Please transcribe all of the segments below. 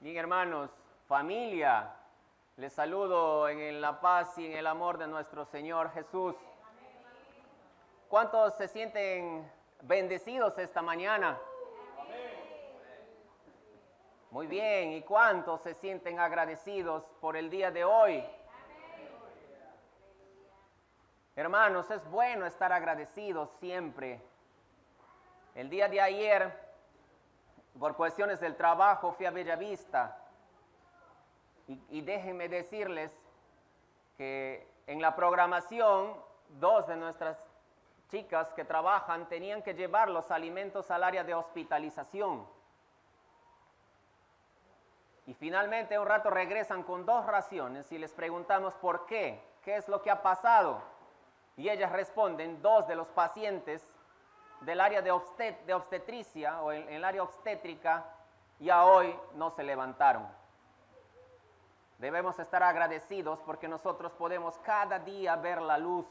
Bien, hermanos, familia, les saludo en la paz y en el amor de nuestro Señor Jesús. ¿Cuántos se sienten bendecidos esta mañana? Muy bien, ¿y cuántos se sienten agradecidos por el día de hoy? Hermanos, es bueno estar agradecidos siempre. El día de ayer, por cuestiones del trabajo, fui a Bellavista y déjenme decirles que en la programación, dos de nuestras chicas que trabajan tenían que llevar los alimentos al área de hospitalización. Y finalmente un rato regresan con 2 raciones y les preguntamos por qué es lo que ha pasado. Y ellas responden, 2 de los pacientes del área de obstetricia o en el área obstétrica ya hoy no se levantaron. Debemos estar agradecidos porque nosotros podemos cada día ver la luz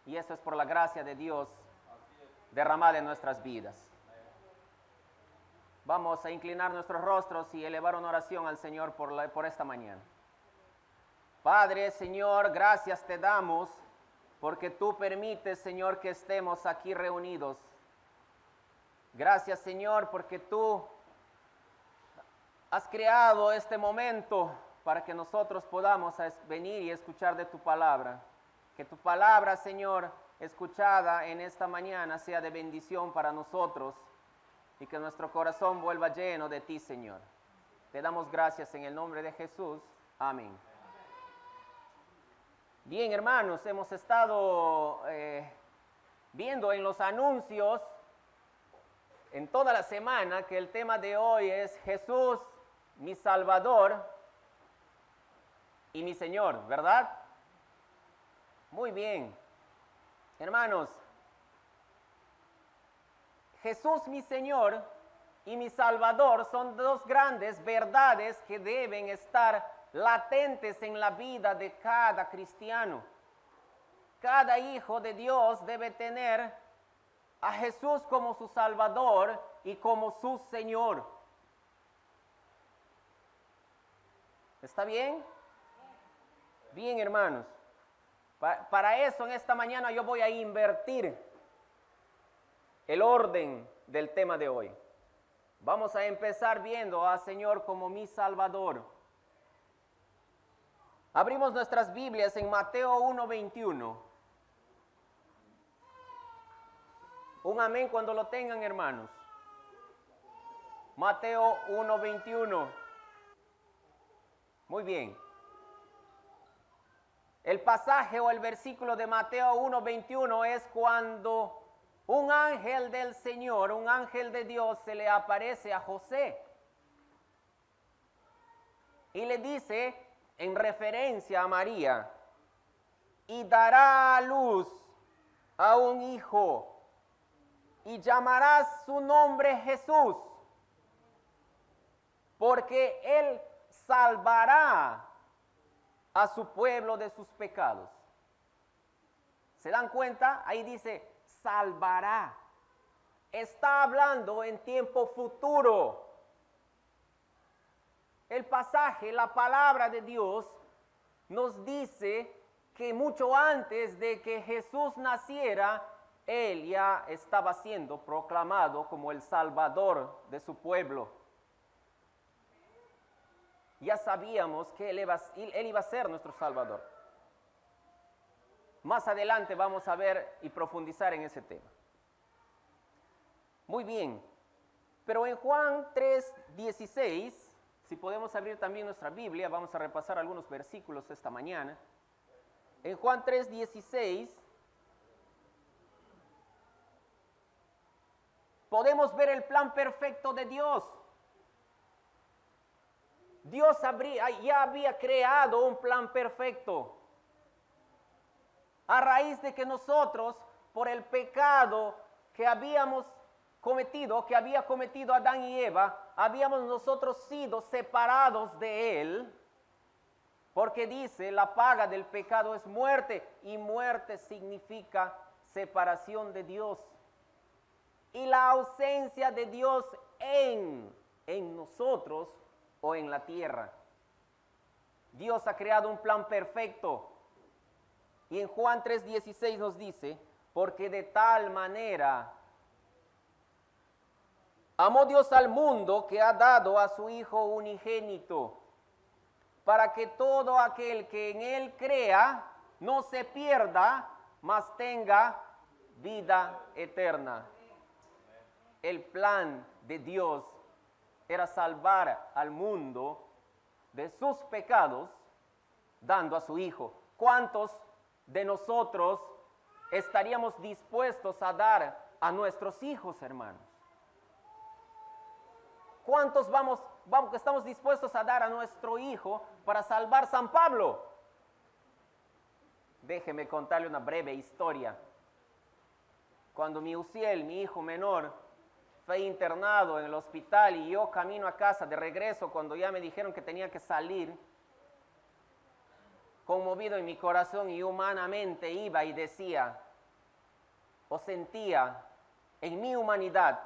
y eso es por la gracia de Dios derramada en nuestras vidas. Vamos a inclinar nuestros rostros y elevar una oración al Señor por esta mañana. Padre, Señor, gracias te damos porque tú permites, Señor, que estemos aquí reunidos. Gracias, Señor, porque tú has creado este momento para que nosotros podamos venir y escuchar de tu palabra. Que tu palabra, Señor, escuchada en esta mañana sea de bendición para nosotros y que nuestro corazón vuelva lleno de ti, Señor. Te damos gracias en el nombre de Jesús. Amén. Bien, hermanos, hemos estado viendo en los anuncios en toda la semana que el tema de hoy es Jesús, mi Salvador y mi Señor, ¿verdad? Muy bien. Hermanos, Jesús, mi Señor y mi Salvador son 2 grandes verdades que deben estar latentes en la vida de cada cristiano. Cada hijo de Dios debe tener a Jesús como su Salvador y como su Señor. ¿Está bien? Bien, hermanos. Para eso en esta mañana yo voy a invertir el orden del tema de hoy. Vamos a empezar viendo al Señor como mi Salvador. Abrimos nuestras Biblias en Mateo 1:21. Un amén cuando lo tengan, hermanos. Mateo 1:21. Muy bien. El pasaje o el versículo de Mateo 1:21 es cuando un ángel del Señor, un ángel de Dios se le aparece a José y le dice en referencia a María, y dará a luz a un hijo y llamarás su nombre Jesús, porque él salvará a su pueblo de sus pecados. ¿Se dan cuenta? Ahí dice, salvará. Está hablando en tiempo futuro. El pasaje, la palabra de Dios, nos dice que mucho antes de que Jesús naciera, Él ya estaba siendo proclamado como el Salvador de su pueblo. Ya sabíamos que Él iba a ser nuestro Salvador. Más adelante vamos a ver y profundizar en ese tema. Muy bien, pero en Juan 3:16, si podemos abrir también nuestra Biblia, vamos a repasar algunos versículos esta mañana. En Juan 3:16 podemos ver el plan perfecto de Dios. Dios ya había creado un plan perfecto. A raíz de que nosotros, por el pecado que habíamos cometido, que había cometido Adán y Eva, habíamos nosotros sido separados de Él, porque dice, la paga del pecado es muerte, y muerte significa separación de Dios. Y la ausencia de Dios en nosotros o en la tierra. Dios ha creado un plan perfecto. Y en Juan 3:16 nos dice, porque de tal manera amó Dios al mundo que ha dado a su Hijo unigénito, para que todo aquel que en Él crea no se pierda, mas tenga vida eterna. El plan de Dios era salvar al mundo de sus pecados dando a su Hijo. ¿Cuántos de nosotros estaríamos dispuestos a dar a nuestros hijos, hermanos? ¿Cuántos estamos dispuestos a dar a nuestro hijo para salvar San Pablo? Déjeme contarle una breve historia. Cuando mi Uziel, mi hijo menor, fue internado en el hospital y yo camino a casa de regreso cuando ya me dijeron que tenía que salir, conmovido en mi corazón y humanamente iba y decía, o sentía en mi humanidad,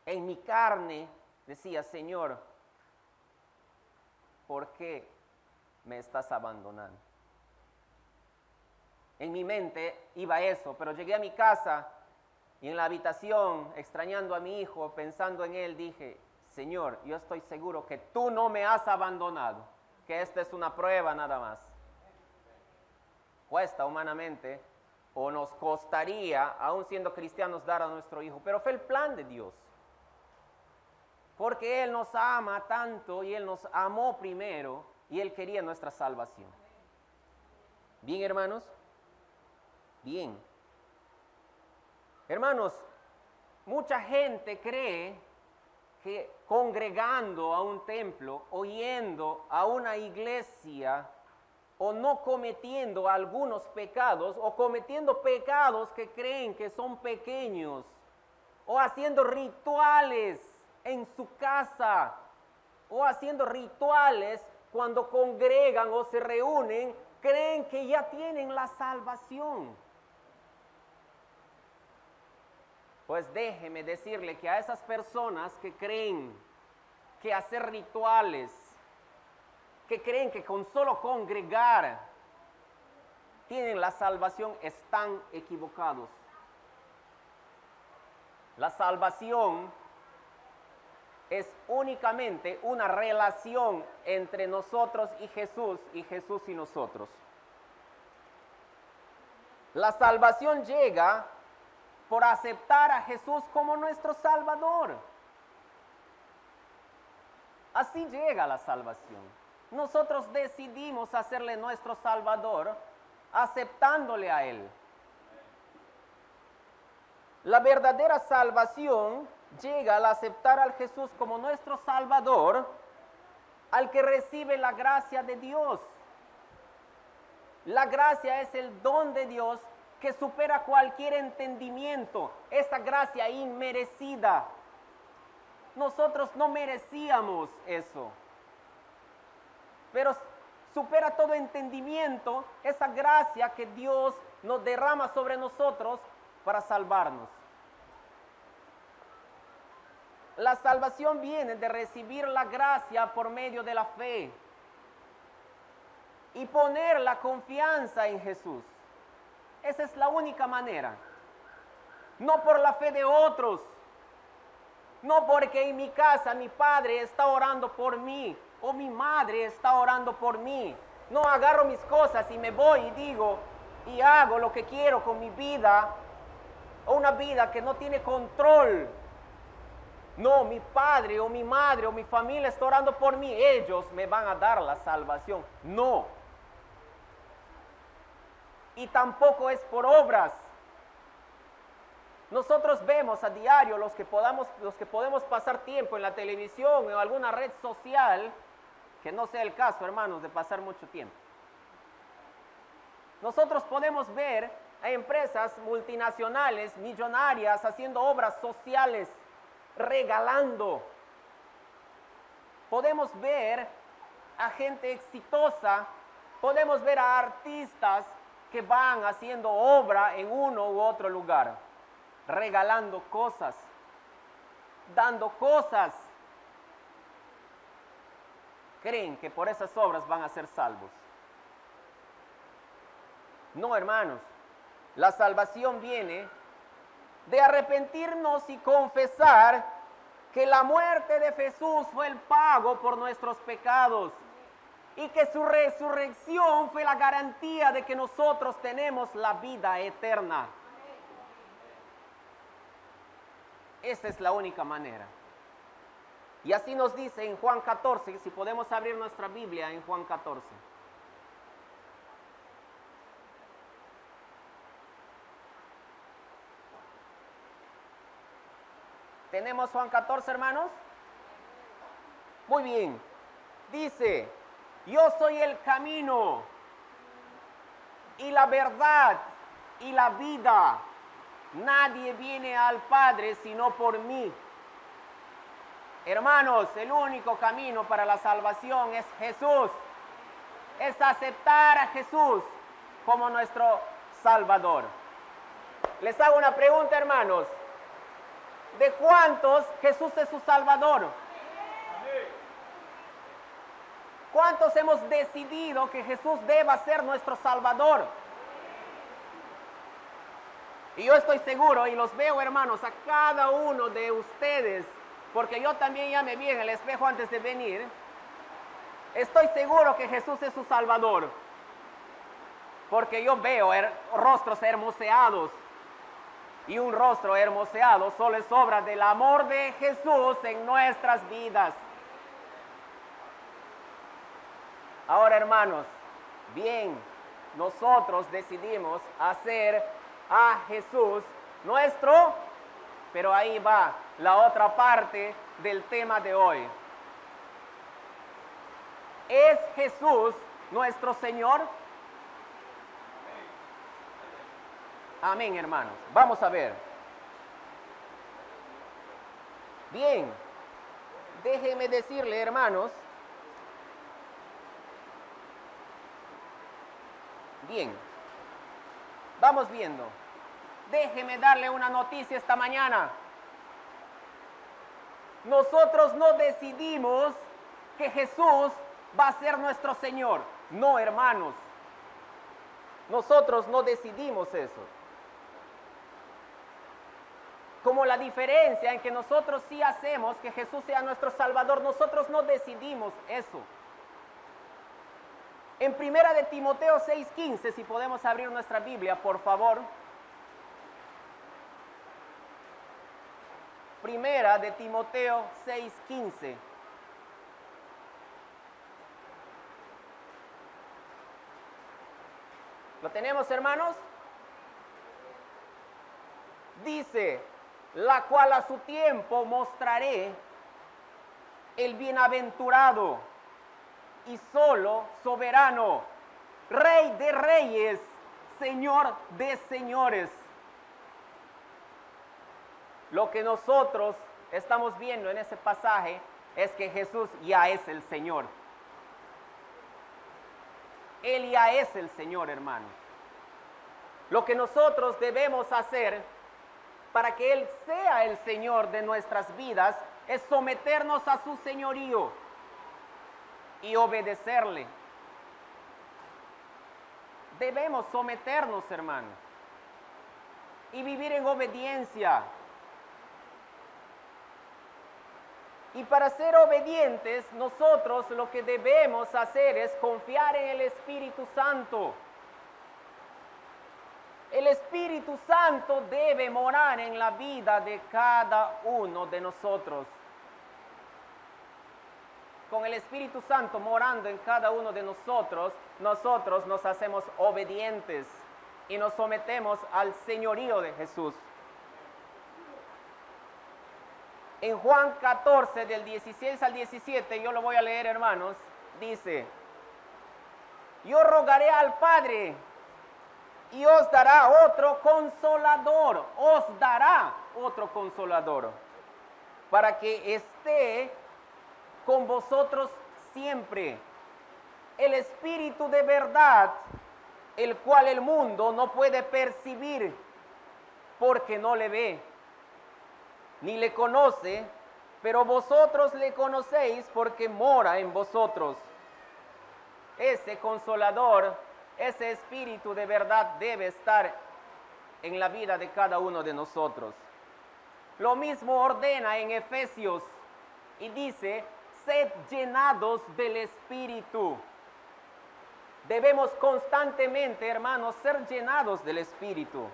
en mi carne, decía, Señor, ¿por qué me estás abandonando? En mi mente iba eso, pero llegué a mi casa y en la habitación, extrañando a mi hijo, pensando en él, dije, Señor, yo estoy seguro que tú no me has abandonado, que esta es una prueba nada más. Cuesta humanamente, o nos costaría, aún siendo cristianos, dar a nuestro hijo, pero fue el plan de Dios. Porque Él nos ama tanto y Él nos amó primero y Él quería nuestra salvación. ¿Bien, hermanos? Bien. Hermanos, mucha gente cree que congregando a un templo o yendo a una iglesia o no cometiendo algunos pecados o cometiendo pecados que creen que son pequeños o haciendo rituales en su casa o haciendo rituales cuando congregan o se reúnen, creen que ya tienen la salvación. Pues déjeme decirle que a esas personas que creen que hacer rituales, que creen que con solo congregar tienen la salvación, están equivocados. La salvación es únicamente una relación entre nosotros y Jesús y nosotros. La salvación llega por aceptar a Jesús como nuestro Salvador. Así llega la salvación. Nosotros decidimos hacerle nuestro Salvador aceptándole a Él. La verdadera salvación llega al aceptar al Jesús como nuestro Salvador, al que recibe la gracia de Dios. La gracia es el don de Dios que supera cualquier entendimiento, esa gracia inmerecida. Nosotros no merecíamos eso, pero supera todo entendimiento esa gracia que Dios nos derrama sobre nosotros para salvarnos. La salvación viene de recibir la gracia por medio de la fe y poner la confianza en Jesús. Esa es la única manera. No por la fe de otros, no porque en mi casa mi padre está orando por mí o mi madre está orando por mí. No agarro mis cosas y me voy y digo y hago lo que quiero con mi vida, o una vida que no tiene control. No, mi padre o mi madre o mi familia está orando por mí, ellos me van a dar la salvación. No. Y tampoco es por obras. Nosotros vemos a diario los que podemos pasar tiempo en la televisión o en alguna red social, que no sea el caso, hermanos, de pasar mucho tiempo. Nosotros podemos ver a empresas multinacionales, millonarias, haciendo obras sociales, regalando. Podemos ver a gente exitosa, podemos ver a artistas que van haciendo obra en uno u otro lugar, regalando cosas, dando cosas. creen que por esas obras van a ser salvos. No, hermanos, la salvación viene de arrepentirnos y confesar que la muerte de Jesús fue el pago por nuestros pecados y que su resurrección fue la garantía de que nosotros tenemos la vida eterna. Esa es la única manera. Y así nos dice en Juan 14, si podemos abrir nuestra Biblia en Juan 14. ¿Tenemos Juan 14, hermanos? Muy bien. Dice, yo soy el camino y la verdad y la vida. Nadie viene al Padre sino por mí. Hermanos, el único camino para la salvación es Jesús. Es aceptar a Jesús como nuestro Salvador. Les hago una pregunta, hermanos. ¿De cuántos Jesús es su Salvador? ¿Cuántos hemos decidido que Jesús deba ser nuestro Salvador? Y yo estoy seguro, y los veo, hermanos, a cada uno de ustedes, porque yo también ya me vi en el espejo antes de venir. Estoy seguro que Jesús es su Salvador, porque yo veo rostros hermoseados. Y un rostro hermoseado solo es obra del amor de Jesús en nuestras vidas. Ahora, hermanos, bien, nosotros decidimos hacer a Jesús nuestro, pero ahí va la otra parte del tema de hoy. ¿Es Jesús nuestro Señor? Amén, hermanos. Vamos a ver. Bien, déjenme decirle, hermanos. Bien, vamos viendo. Déjeme darle una noticia esta mañana. Nosotros no decidimos que Jesús va a ser nuestro Señor. No, hermanos. Nosotros no decidimos eso. Como la diferencia en que nosotros sí hacemos que Jesús sea nuestro Salvador, nosotros no decidimos eso. En Primera de Timoteo 6:15, si podemos abrir nuestra Biblia, por favor. Primera de Timoteo 6:15. ¿Lo tenemos, hermanos? Dice, la cual a su tiempo mostraré el bienaventurado y solo soberano, Rey de reyes, Señor de señores. Lo que nosotros estamos viendo en ese pasaje es que Jesús ya es el Señor. Él ya es el Señor, hermanos. Lo que nosotros debemos hacer para que Él sea el Señor de nuestras vidas es someternos a su señorío y obedecerle. Debemos someternos, hermanos, y vivir en obediencia. Y para ser obedientes, nosotros lo que debemos hacer es confiar en el Espíritu Santo. El Espíritu Santo debe morar en la vida de cada uno de nosotros. Con el Espíritu Santo morando en cada uno de nosotros, nosotros nos hacemos obedientes y nos sometemos al señorío de Jesús. En Juan 14, del 16 al 17, yo lo voy a leer, hermanos, dice, yo rogaré al Padre y os dará otro consolador, para que esté con vosotros siempre. El Espíritu de verdad, el cual el mundo no puede percibir porque no le ve, ni le conoce, pero vosotros le conocéis porque mora en vosotros. Ese consolador, ese espíritu de verdad debe estar en la vida de cada uno de nosotros. Lo mismo ordena en Efesios y dice, sed llenados del Espíritu. Debemos constantemente, hermanos, ser llenados del Espíritu.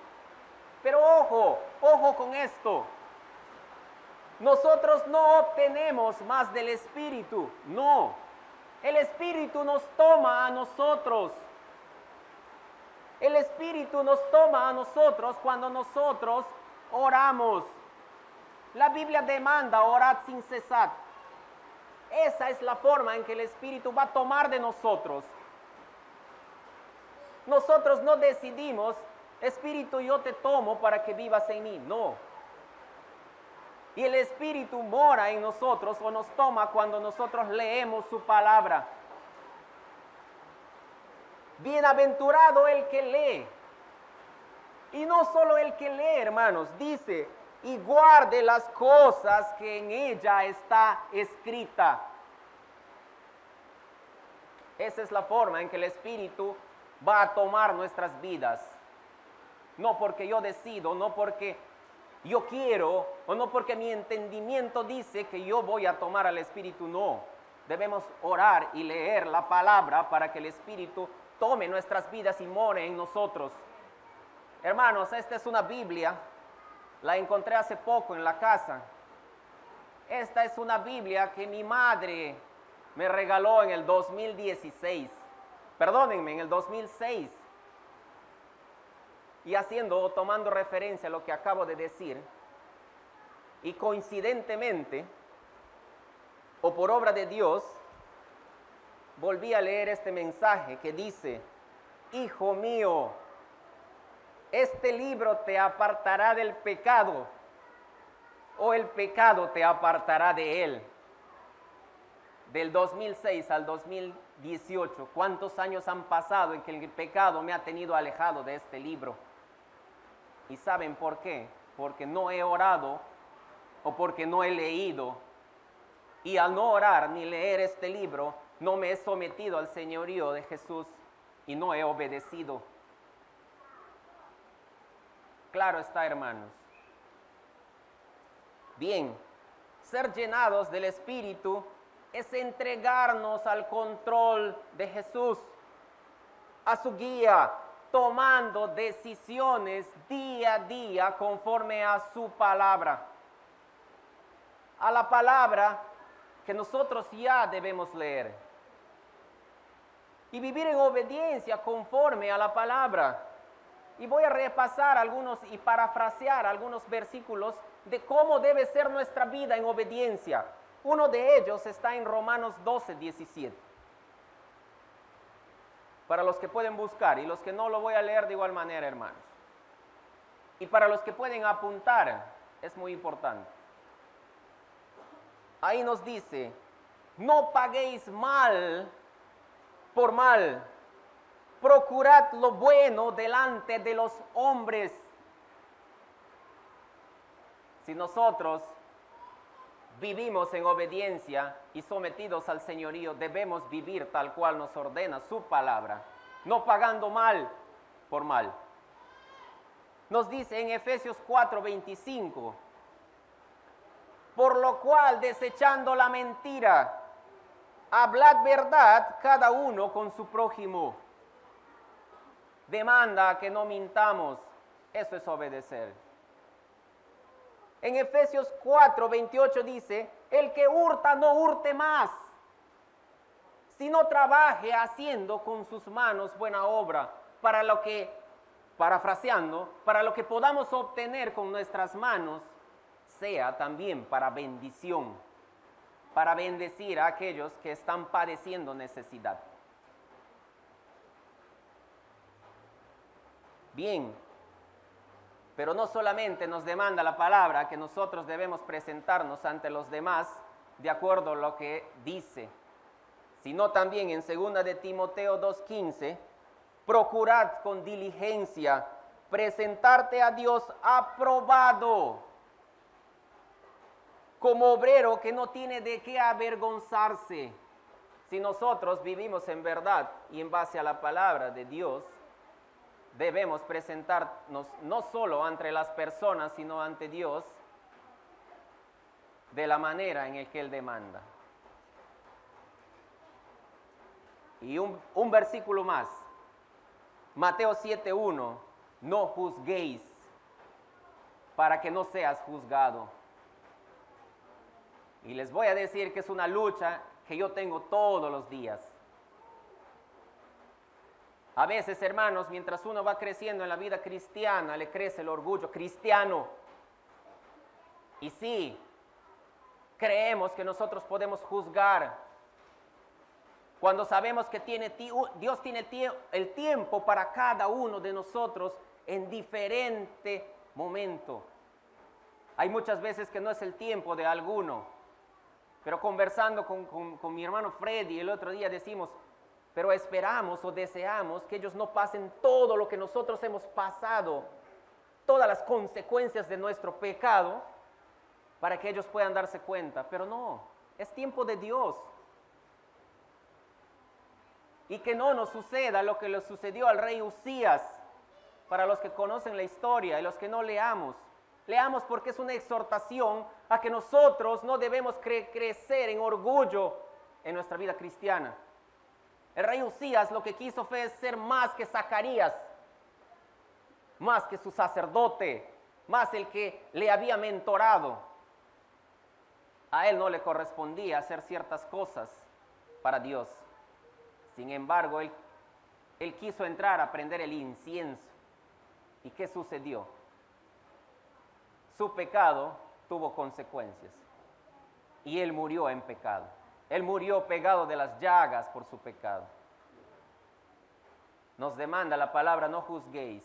Pero ojo con esto. Nosotros no obtenemos más del Espíritu, no. El Espíritu nos toma a nosotros. El Espíritu nos toma a nosotros cuando nosotros oramos. La Biblia demanda orad sin cesar. Esa es la forma en que el Espíritu va a tomar de nosotros. Nosotros no decidimos, Espíritu, yo te tomo para que vivas en mí. No. Y el Espíritu mora en nosotros o nos toma cuando nosotros leemos su palabra. Bienaventurado el que lee. Y no solo el que lee, hermanos, dice, y guarde las cosas que en ella está escrita. Esa es la forma en que el Espíritu va a tomar nuestras vidas. No porque yo decido, no porque yo quiero, o no porque mi entendimiento dice que yo voy a tomar al Espíritu, no. Debemos orar y leer la palabra para que el Espíritu tome nuestras vidas y more en nosotros. Hermanos, esta es una Biblia, la encontré hace poco en la casa. Esta es una Biblia que mi madre me regaló en el 2016. Perdónenme, en el 2006. Y tomando referencia a lo que acabo de decir, y coincidentemente, o por obra de Dios, volví a leer este mensaje que dice, hijo mío, este libro te apartará del pecado, o el pecado te apartará de él. Del 2006 al 2018, ¿cuántos años han pasado en que el pecado me ha tenido alejado de este libro? ¿Y saben por qué? Porque no he orado o porque no he leído. Y al no orar ni leer este libro, no me he sometido al señorío de Jesús y no he obedecido. Claro está, hermanos. Bien, ser llenados del Espíritu es entregarnos al control de Jesús, a su guía, tomando decisiones día a día conforme a su palabra. A la palabra que nosotros ya debemos leer. Y vivir en obediencia conforme a la palabra. Y voy a repasar algunos y parafrasear algunos versículos de cómo debe ser nuestra vida en obediencia. Uno de ellos está en Romanos 12, 17. Para los que pueden buscar y los que no lo voy a leer de igual manera, hermanos. Y para los que pueden apuntar, es muy importante. Ahí nos dice, no paguéis mal por mal, procurad lo bueno delante de los hombres. Si nosotros vivimos en obediencia y sometidos al señorío, debemos vivir tal cual nos ordena su palabra, no pagando mal por mal. Nos dice en Efesios 4:25, por lo cual, desechando la mentira, hablad verdad cada uno con su prójimo. Demanda que no mintamos, eso es obedecer. En Efesios 4:28 dice, el que hurta no hurte más, sino trabaje haciendo con sus manos buena obra, para lo que, parafraseando, para lo que podamos obtener con nuestras manos, sea también para bendición, para bendecir a aquellos que están padeciendo necesidad. Bien, pero no solamente nos demanda la palabra que nosotros debemos presentarnos ante los demás de acuerdo a lo que dice, sino también en 2 de Timoteo 2:15, procurad con diligencia presentarte a Dios aprobado, como obrero que no tiene de qué avergonzarse. Si nosotros vivimos en verdad y en base a la palabra de Dios, debemos presentarnos no solo ante las personas, sino ante Dios de la manera en que Él demanda. Y un versículo más, Mateo 7:1, no juzguéis para que no seas juzgado. Y les voy a decir que es una lucha que yo tengo todos los días. A veces, hermanos, mientras uno va creciendo en la vida cristiana, le crece el orgullo cristiano. Y sí, creemos que nosotros podemos juzgar cuando sabemos que Dios tiene el tiempo para cada uno de nosotros en diferente momento. Hay muchas veces que no es el tiempo de alguno, pero conversando con mi hermano Freddy el otro día decimos, pero esperamos o deseamos que ellos no pasen todo lo que nosotros hemos pasado, todas las consecuencias de nuestro pecado, para que ellos puedan darse cuenta. Pero no, es tiempo de Dios. Y que no nos suceda lo que le sucedió al rey Usías, para los que conocen la historia y los que no leamos. Leamos porque es una exhortación a que nosotros no debemos crecer en orgullo en nuestra vida cristiana. El rey Usías lo que quiso fue ser más que Zacarías, más que su sacerdote, más el que le había mentorado. A él no le correspondía hacer ciertas cosas para Dios. Sin embargo, él quiso entrar a prender el incienso. ¿Y qué sucedió? Su pecado tuvo consecuencias. Y él murió en pecado. Él murió pegado de las llagas por su pecado. Nos demanda la palabra, no juzguéis.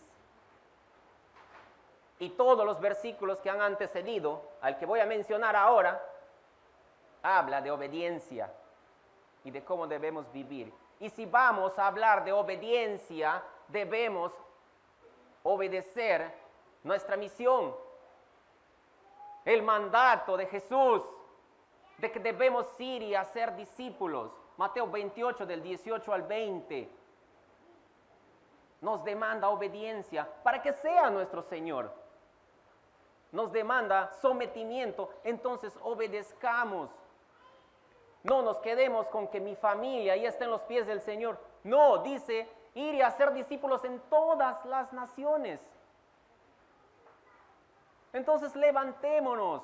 Y todos los versículos que han antecedido, al que voy a mencionar ahora, habla de obediencia y de cómo debemos vivir. Y si vamos a hablar de obediencia, debemos obedecer nuestra misión, el mandato de Jesús, de que debemos ir y hacer discípulos. Mateo 28, del 18 al 20, nos demanda obediencia para que sea nuestro Señor. Nos demanda sometimiento, entonces obedezcamos. No nos quedemos con que mi familia ya está en los pies del Señor. No, dice, ir y hacer discípulos en todas las naciones. Entonces levantémonos,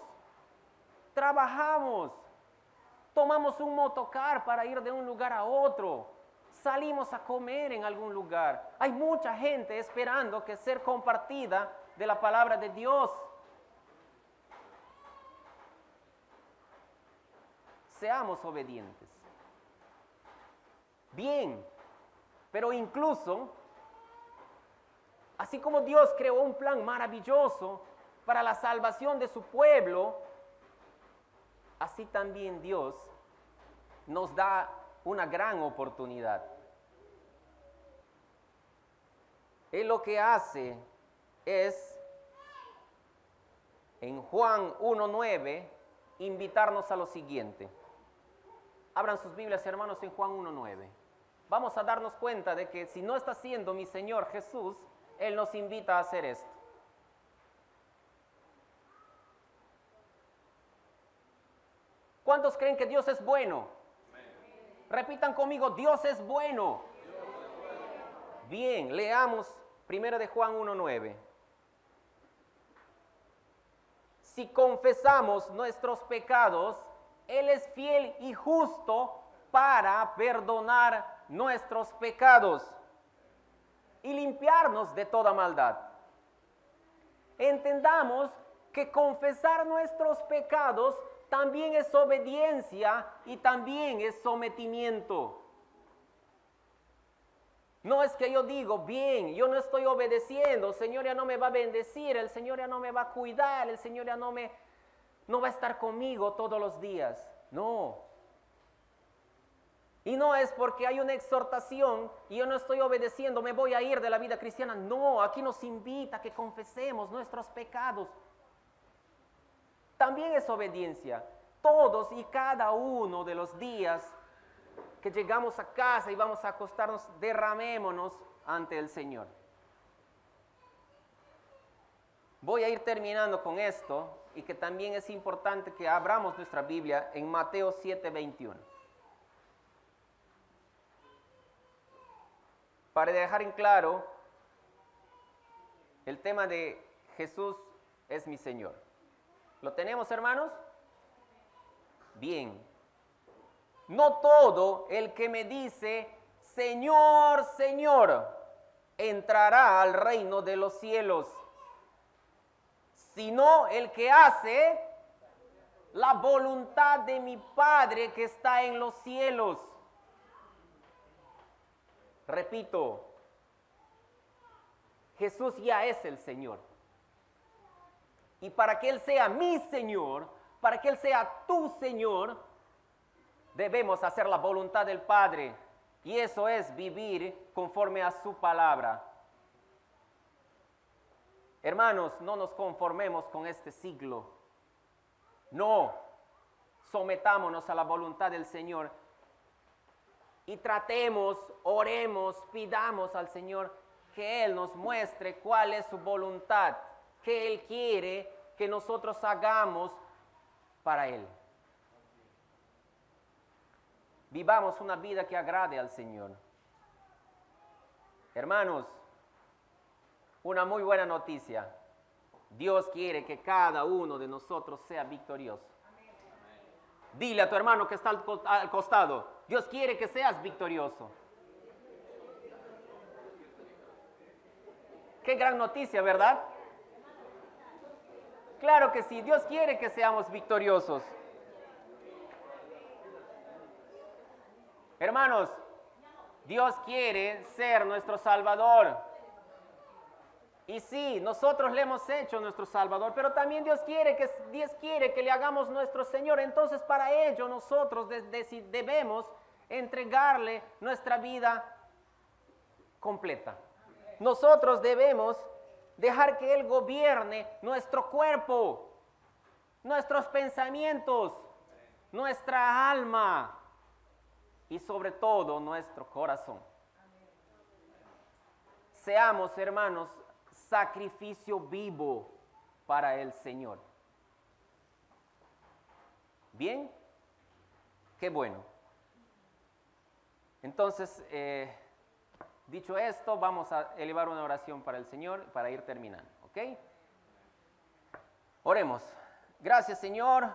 trabajamos, tomamos un motocar para ir de un lugar a otro, salimos a comer en algún lugar. Hay mucha gente esperando que ser compartida de la palabra de Dios. Seamos obedientes. Bien, pero incluso, así como Dios creó un plan maravilloso para la salvación de su pueblo, así también Dios nos da una gran oportunidad. Él lo que hace es, en Juan 1:9, invitarnos a lo siguiente. Abran sus Biblias, hermanos, en Juan 1:9. Vamos a darnos cuenta de que si no está siendo mi Señor Jesús, Él nos invita a hacer esto. ¿Cuántos creen que Dios es bueno? Repitan conmigo, Dios es bueno. Bien, leamos 1 de Juan 1:9. Si confesamos nuestros pecados, Él es fiel y justo para perdonar nuestros pecados y limpiarnos de toda maldad. Entendamos que confesar nuestros pecados también es obediencia y también es sometimiento. No es que yo digo, bien, yo no estoy obedeciendo, el Señor ya no me va a bendecir, el Señor ya no me va a cuidar, el Señor ya no va a estar conmigo todos los días. No. Y no es porque hay una exhortación y yo no estoy obedeciendo, me voy a ir de la vida cristiana. No, aquí nos invita a que confesemos nuestros pecados. también es obediencia. Todos y cada uno de los días que llegamos a casa y vamos a acostarnos, derramémonos ante el Señor. Voy a ir terminando con esto y que también es importante que abramos nuestra Biblia en Mateo 7:21. Para dejar en claro el tema de Jesús es mi Señor. ¿Lo tenemos, hermanos? Bien. No todo el que me dice, Señor, Señor, entrará al reino de los cielos, sino el que hace la voluntad de mi Padre que está en los cielos. Repito, Jesús ya es el Señor. Y para que Él sea mi Señor, para que Él sea tu Señor, debemos hacer la voluntad del Padre. Y eso es vivir conforme a su palabra. Hermanos, no nos conformemos con este siglo. No, sometámonos a la voluntad del Señor. Y tratemos, oremos, pidamos al Señor que Él nos muestre cuál es su voluntad, que Él quiere que nosotros hagamos para Él. Vivamos una vida que agrade al Señor. Hermanos, una muy buena noticia. Dios quiere que cada uno de nosotros sea victorioso. Dile a tu hermano que está al costado, Dios quiere que seas victorioso. Qué gran noticia, ¿verdad? Claro que sí, Dios quiere que seamos victoriosos. Hermanos, Dios quiere ser nuestro Salvador. Y sí, nosotros le hemos hecho nuestro Salvador, pero también Dios quiere que le hagamos nuestro Señor. Entonces, para ello nosotros debemos entregarle nuestra vida completa. Nosotros debemos dejar que Él gobierne nuestro cuerpo, nuestros pensamientos, nuestra alma y sobre todo nuestro corazón. Seamos, hermanos, sacrificio vivo para el Señor. ¿Bien? Qué bueno. Entonces, dicho esto, vamos a elevar una oración para el Señor para ir terminando, ¿ok? Oremos. Gracias, Señor,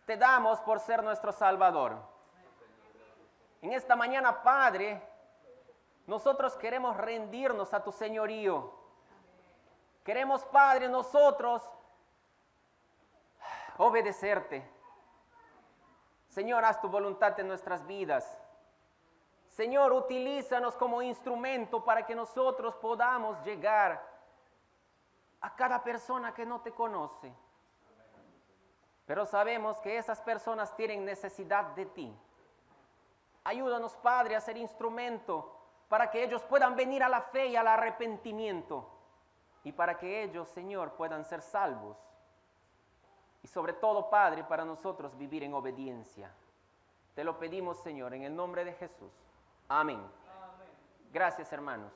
te damos por ser nuestro Salvador. En esta mañana, Padre, nosotros queremos rendirnos a tu señorío. Queremos, Padre, nosotros obedecerte. Señor, haz tu voluntad en nuestras vidas. Señor, utilízanos como instrumento para que nosotros podamos llegar a cada persona que no te conoce. Pero sabemos que esas personas tienen necesidad de ti. Ayúdanos, Padre, a ser instrumento para que ellos puedan venir a la fe y al arrepentimiento. Y para que ellos, Señor, puedan ser salvos. Y sobre todo, Padre, para nosotros vivir en obediencia. Te lo pedimos, Señor, en el nombre de Jesús. Amén. Gracias, hermanos.